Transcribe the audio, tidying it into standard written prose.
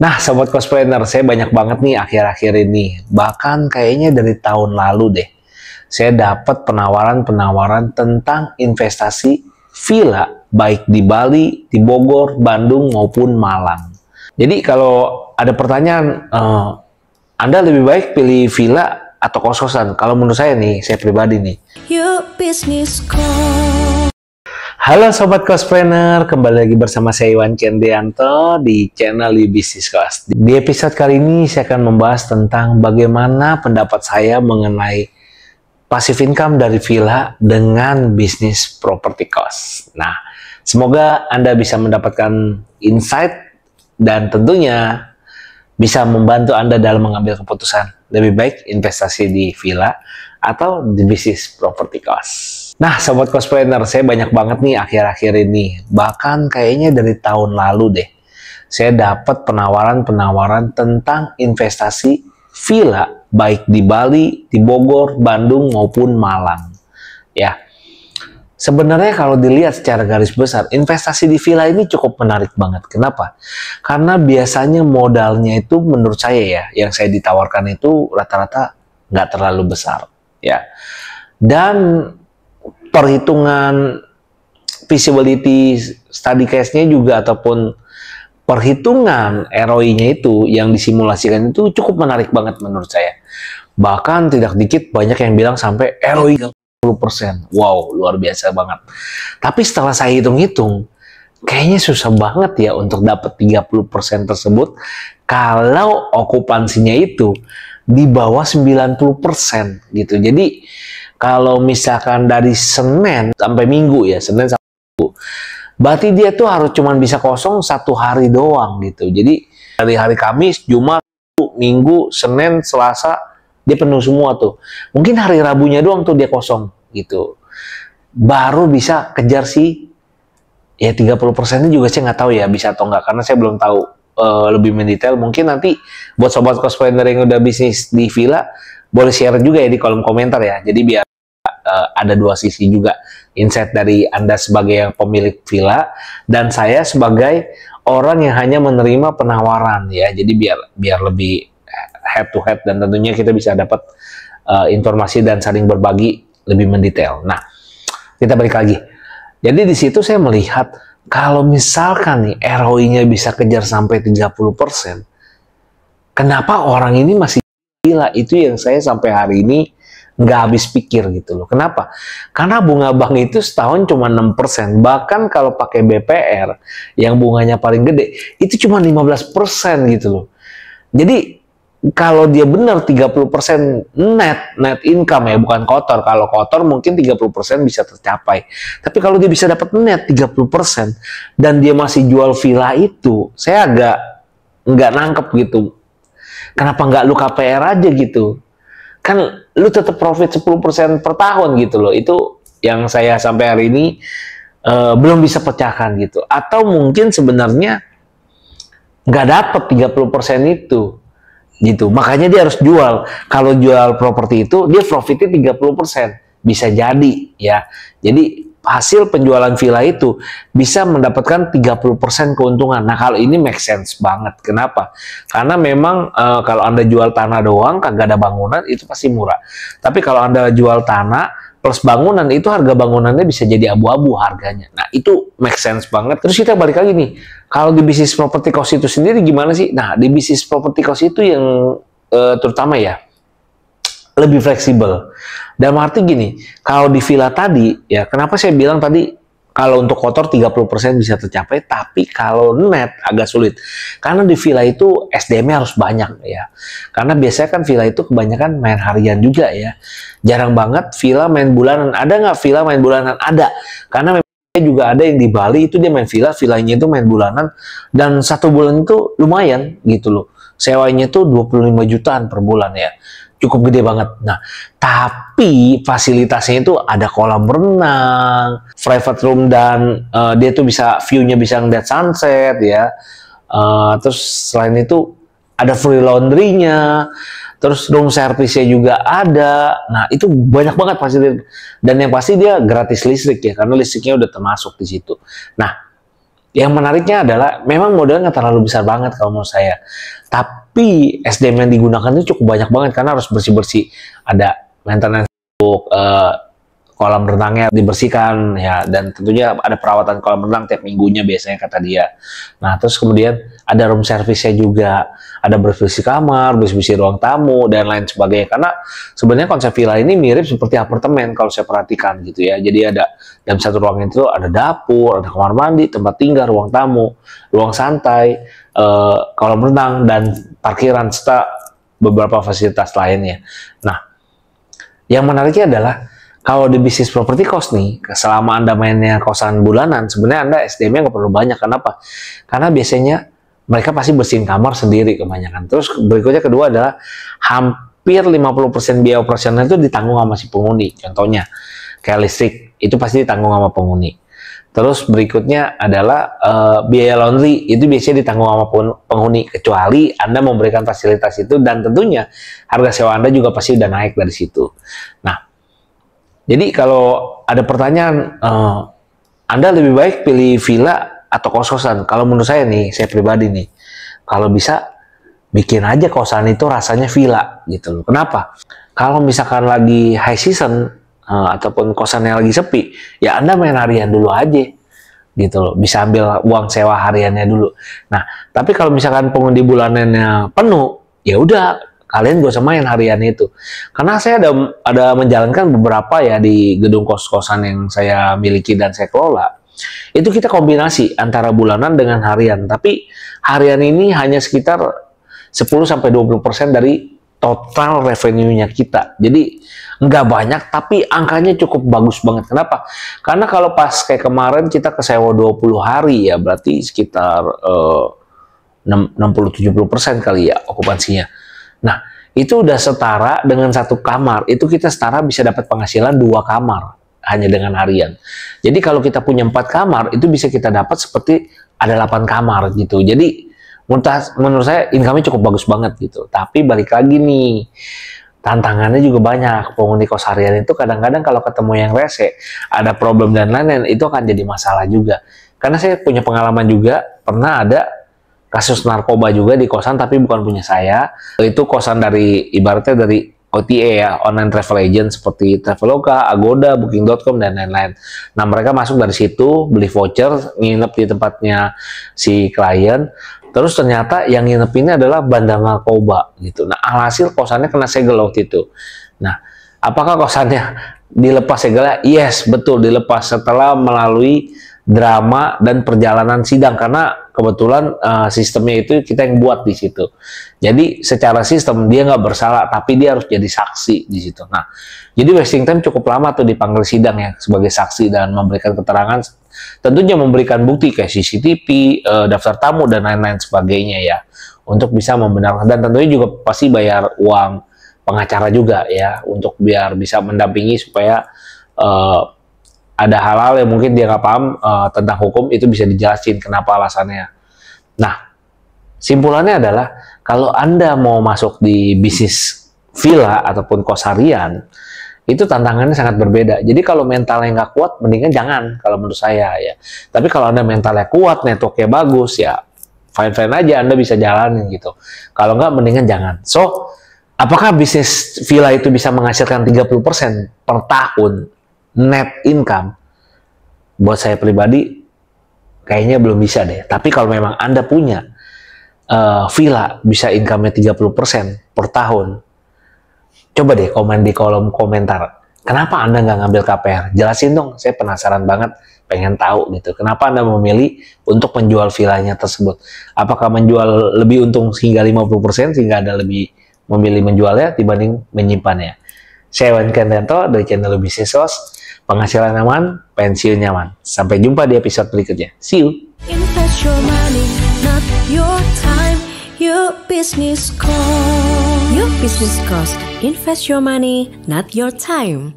Nah, Sobat Cospreneur, saya banyak banget nih akhir-akhir ini. Bahkan kayaknya dari tahun lalu deh. Saya dapat penawaran-penawaran tentang investasi villa, baik di Bali, di Bogor, Bandung, maupun Malang. Jadi kalau ada pertanyaan, Anda lebih baik pilih villa atau kos-kosan? Kalau menurut saya nih, saya pribadi nih. Halo Sobat Cospreneur, kembali lagi bersama saya Iwan Cendianto di channel You Business Cost. Di episode kali ini saya akan membahas tentang bagaimana pendapat saya mengenai passive income dari villa dengan bisnis property cost. Nah, semoga Anda bisa mendapatkan insight dan tentunya bisa membantu Anda dalam mengambil keputusan lebih baik investasi di villa atau di bisnis property cost. Nah, Sobat Cospreneur, saya banyak banget nih akhir-akhir ini. Bahkan kayaknya dari tahun lalu deh. Saya dapat penawaran-penawaran tentang investasi villa, baik di Bali, di Bogor, Bandung, maupun Malang. Ya, sebenarnya kalau dilihat secara garis besar, investasi di villa ini cukup menarik banget. Kenapa? Karena biasanya modalnya itu menurut saya ya, yang saya ditawarkan itu rata-rata nggak terlalu besar. Ya, dan perhitungan feasibility study case-nya juga ataupun perhitungan ROI-nya itu yang disimulasikan itu cukup menarik banget menurut saya. Bahkan tidak dikit banyak yang bilang sampai ROI 30%. Wow, luar biasa banget. Tapi setelah saya hitung-hitung, kayaknya susah banget ya untuk dapat 30% tersebut kalau okupansinya itu di bawah 90% gitu. Jadi kalau misalkan dari Senin sampai Minggu ya, Senin sampai Minggu, berarti dia tuh harus cuman bisa kosong satu hari doang gitu. Jadi dari hari Kamis, Jumat, Minggu, Senin, Selasa, dia penuh semua tuh. Mungkin hari Rabunya doang tuh dia kosong gitu. Baru bisa kejar sih, ya 30%-nya juga saya nggak tahu ya bisa atau nggak, karena saya belum tahu lebih mendetail. Mungkin nanti buat Sobat Cospreneur yang udah bisnis di villa, boleh share juga ya di kolom komentar ya. Jadi biar ada dua sisi juga, insight dari Anda sebagai pemilik villa dan saya sebagai orang yang hanya menerima penawaran ya. Jadi biar lebih head to head dan tentunya kita bisa dapat informasi dan saling berbagi lebih mendetail. Nah, kita balik lagi. Jadi di situ saya melihat kalau misalkan nih ROI-nya bisa kejar sampai 30%, kenapa orang ini masih gila? Itu yang saya sampai hari ini nggak habis pikir gitu loh. Kenapa? Karena bunga bank itu setahun cuma 6%. Bahkan kalau pakai BPR yang bunganya paling gede itu cuma 15% gitu loh. Jadi kalau dia benar 30% net income ya, bukan kotor. Kalau kotor mungkin 30% bisa tercapai. Tapi kalau dia bisa dapat net 30% dan dia masih jual villa itu, saya agak nggak nangkep gitu. Kenapa nggak lu KPR aja gitu? Kan lu tetap profit 10% per tahun gitu loh. Itu yang saya sampai hari ini belum bisa pecahkan gitu. Atau mungkin sebenarnya nggak dapat 30% itu gitu. Makanya dia harus jual. Kalau jual properti itu dia profitnya 30%. Bisa jadi ya. Jadi hasil penjualan villa itu bisa mendapatkan 30% keuntungan. Nah, kalau ini make sense banget. Kenapa? Karena memang kalau Anda jual tanah doang, kagak ada bangunan, itu pasti murah. Tapi kalau Anda jual tanah plus bangunan, itu harga bangunannya bisa jadi abu-abu harganya. Nah, itu make sense banget. Terus kita balik lagi nih. Kalau di bisnis property cost itu sendiri gimana sih? Nah, di bisnis property cost itu yang terutama ya, lebih fleksibel. Dalam arti gini, kalau di villa tadi, ya kenapa saya bilang tadi, kalau untuk kotor 30% bisa tercapai, tapi kalau net agak sulit. Karena di villa itu SDM-nya harus banyak ya. Karena biasanya kan villa itu kebanyakan main harian juga ya. Jarang banget villa main bulanan. Ada nggak villa main bulanan? Ada. Karena memang juga ada yang di Bali itu dia main villa, villanya itu main bulanan, dan satu bulan itu lumayan gitu loh. Sewanya itu 25 jutaan per bulan ya. Cukup gede banget. Nah, tapi fasilitasnya itu ada kolam renang, private room, dan dia tuh bisa view-nya bisa ngeliat sunset ya. Terus selain itu ada free laundry-nya, terus room service-nya juga ada. Nah, itu banyak banget fasilitas. Dan yang pasti dia gratis listrik ya, karena listriknya udah termasuk di situ. Nah, Yang menariknya adalah memang modalnya nggak terlalu besar banget kalau menurut saya. Tapi SDM yang digunakan itu cukup banyak banget karena harus bersih-bersih. Ada maintenance untuk kolam renangnya dibersihkan ya, dan tentunya ada perawatan kolam renang tiap minggunya biasanya kata dia. Nah, terus kemudian ada room service-nya juga, ada bersih kamar, bersih ruang tamu dan lain sebagainya. Karena sebenarnya konsep villa ini mirip seperti apartemen kalau saya perhatikan gitu ya. Jadi ada dalam satu ruangan itu ada dapur, ada kamar mandi, tempat tinggal, ruang tamu, ruang santai, kolam renang dan parkiran serta beberapa fasilitas lainnya. Nah, yang menariknya adalah kalau di bisnis properti cost nih, selama Anda mainnya kosan bulanan, sebenarnya Anda SDM-nya nggak perlu banyak. Kenapa? Karena biasanya mereka pasti bersihin kamar sendiri kebanyakan. Terus berikutnya kedua adalah hampir 50% biaya operasional itu ditanggung sama si penghuni. Contohnya, kayak listrik, itu pasti ditanggung sama penghuni. Terus berikutnya adalah biaya laundry, itu biasanya ditanggung sama penghuni. Kecuali Anda memberikan fasilitas itu, dan tentunya harga sewa Anda juga pasti udah naik dari situ. Nah, jadi kalau ada pertanyaan, Anda lebih baik pilih villa atau kos-kosan? Kalau menurut saya nih, saya pribadi nih, kalau bisa bikin aja kosan itu rasanya villa gitu loh. Kenapa? Kalau misalkan lagi high season ataupun kosannya lagi sepi, ya Anda main harian dulu aja gitu loh. Bisa ambil uang sewa hariannya dulu. Nah, tapi kalau misalkan penghuni bulanannya penuh, ya udah, kalian gak usah main harian itu. Karena saya ada menjalankan beberapa ya di gedung kos-kosan yang saya miliki dan saya kelola. Itu kita kombinasi antara bulanan dengan harian. Tapi harian ini hanya sekitar 10-20% dari total revenue-nya kita. Jadi nggak banyak, tapi angkanya cukup bagus banget. Kenapa? Karena kalau pas kayak kemarin kita kesewa 20 hari ya, berarti sekitar 60-70% kali ya okupansinya. Nah, itu udah setara dengan satu kamar. Itu kita setara bisa dapat penghasilan 2 kamar hanya dengan harian. Jadi kalau kita punya 4 kamar, itu bisa kita dapat seperti ada 8 kamar gitu. Jadi menurut saya income-nya cukup bagus banget gitu. Tapi balik lagi nih, tantangannya juga banyak. Penghuni kos harian itu kadang-kadang kalau ketemu yang rese, ada problem dan lain-lain, itu akan jadi masalah juga. Karena saya punya pengalaman juga, pernah ada kasus narkoba juga di kosan, tapi bukan punya saya. Itu kosan dari, ibaratnya dari OTA ya, online travel agent seperti Traveloka, Agoda, Booking.com, dan lain-lain. Nah, mereka masuk dari situ, beli voucher, nginep di tempatnya si klien, terus ternyata yang nginep ini adalah bandar narkoba gitu. Nah, alhasil kosannya kena segel waktu itu. Nah, apakah kosannya dilepas segelnya? Yes, betul, dilepas setelah melalui drama dan perjalanan sidang, karena kebetulan sistemnya itu kita yang buat di situ. Jadi secara sistem dia nggak bersalah, tapi dia harus jadi saksi di situ. Nah, jadi wasting time cukup lama tuh dipanggil sidang ya sebagai saksi dan memberikan keterangan, tentunya memberikan bukti kayak CCTV, daftar tamu dan lain-lain sebagainya ya, untuk bisa membenarkan, dan tentunya juga pasti bayar uang pengacara juga ya, untuk biar bisa mendampingi supaya ada hal-hal yang mungkin dia nggak paham tentang hukum, itu bisa dijelasin kenapa alasannya. Nah, simpulannya adalah kalau Anda mau masuk di bisnis villa ataupun kos harian, itu tantangannya sangat berbeda. Jadi kalau mentalnya nggak kuat, mendingan jangan kalau menurut saya ya. Tapi kalau Anda mentalnya kuat, networknya bagus ya, fine-fine aja Anda bisa jalanin gitu. Kalau nggak, mendingan jangan. So, apakah bisnis villa itu bisa menghasilkan 30% per tahun net income? Buat saya pribadi kayaknya belum bisa deh. Tapi kalau memang Anda punya villa bisa income-nya 30% per tahun, coba deh komen di kolom komentar. Kenapa Anda nggak ngambil KPR? Jelasin dong, saya penasaran banget, pengen tahu gitu. Kenapa Anda memilih untuk menjual villanya tersebut? Apakah menjual lebih untung hingga 50% sehingga Anda lebih memilih menjualnya dibanding menyimpannya? Saya Iwan Kendanto dari channel Bisnis Kos. Penghasilan aman, pensiun nyaman. Sampai jumpa di episode berikutnya. See you! Invest your money, not your time. Your business cost. Your business cost. Invest your money, not your time.